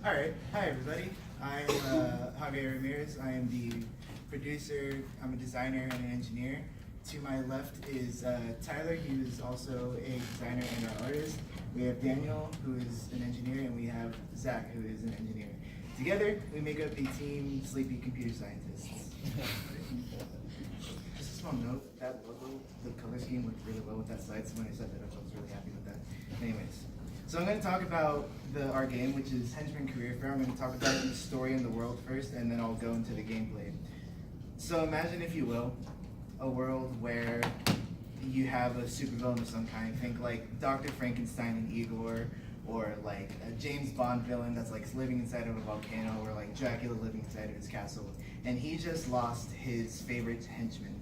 All right. Hi, everybody. I'm Javier Ramirez. I am the producer. I'm a designer and an engineer. To my left is Tyler. He is also a designer and an artist. We have Daniel, who is an engineer, and we have Zach, who is an engineer. Together, we make up the team Sleepy Computer Scientists. Just a small note, that logo, the color scheme worked really well with that slide, so when I set that up, I was really happy with that. Anyways. So I'm going to talk about our game, which is Henchman Career Fair. I'm going to talk about the story and the world first, and then I'll go into the gameplay. So imagine, if you will, a world where you have a supervillain of some kind. Think like Dr. Frankenstein and Igor, or like a James Bond villain that's like living inside of a volcano, or like Dracula living inside of his castle. And he just lost his favorite henchman.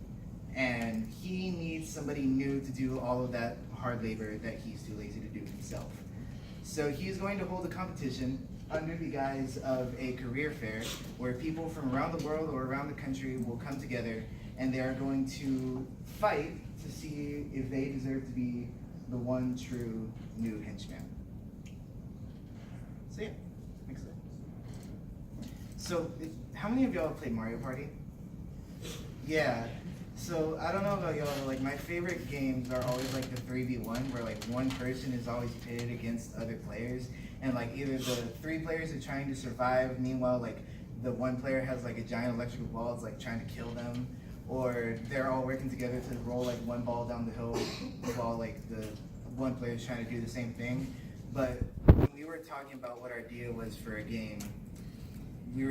And he needs somebody new to do all of that hard labor that he's too lazy to do himself. So he's going to hold a competition under the guise of a career fair where people from around the world or around the country will come together, and they are going to fight to see if they deserve to be the one true new henchman. So yeah, next slide. So how many of y'all have played Mario Party? Yeah. So I don't know about y'all, but like my favorite games are always like the 3v1, where like one person is always pitted against other players, and like either the three players are trying to survive, meanwhile like the one player has like a giant electrical ball, it's like trying to kill them, or they're all working together to roll like one ball down the hill while like the one player is trying to do the same thing. But when we were talking about what our idea was for a game, we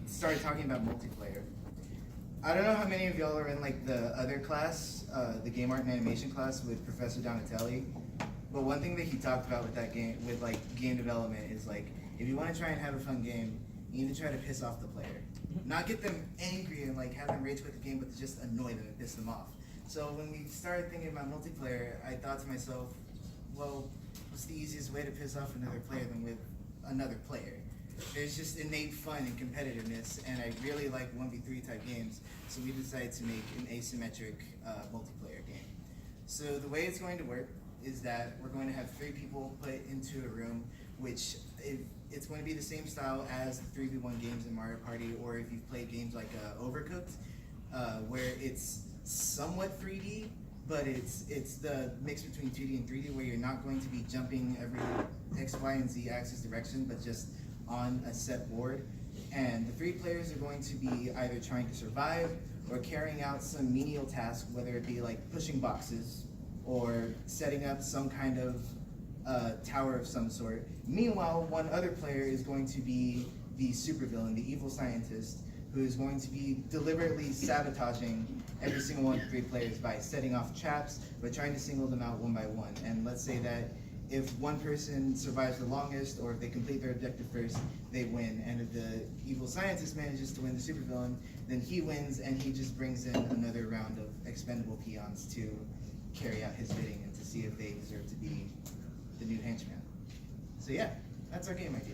started talking about multiplayer. I don't know how many of y'all are in like the other class, the game art and animation class with Professor Donatelli. But one thing that he talked about with that game, with like game development, is like if you want to try and have a fun game, you need to try to piss off the player, not get them angry and like have them rage quit the game, but to just annoy them and piss them off. So when we started thinking about multiplayer, I thought to myself, well, what's the easiest way to piss off another player than with another player? There's just innate fun and competitiveness, and I really like 1v3 type games, so we decided to make an asymmetric multiplayer game. So the way it's going to work is that we're going to have three people put into a room, which it's going to be the same style as the 3v1 games in Mario Party, or if you've played games like Overcooked, where it's somewhat 3D, but it's the mix between 2D and 3D, where you're not going to be jumping every X, Y, and Z axis direction, but just on a set board. And the three players are going to be either trying to survive or carrying out some menial task, whether it be like pushing boxes or setting up some kind of tower of some sort. Meanwhile, one other player is going to be the supervillain, the evil scientist, who is going to be deliberately sabotaging every single one of the three players by setting off traps, but trying to single them out one by one. And let's say that if one person survives the longest, or if they complete their objective first, they win. And if the evil scientist manages to win the supervillain, then he wins, and he just brings in another round of expendable peons to carry out his bidding and to see if they deserve to be the new henchman. So yeah, that's our game idea.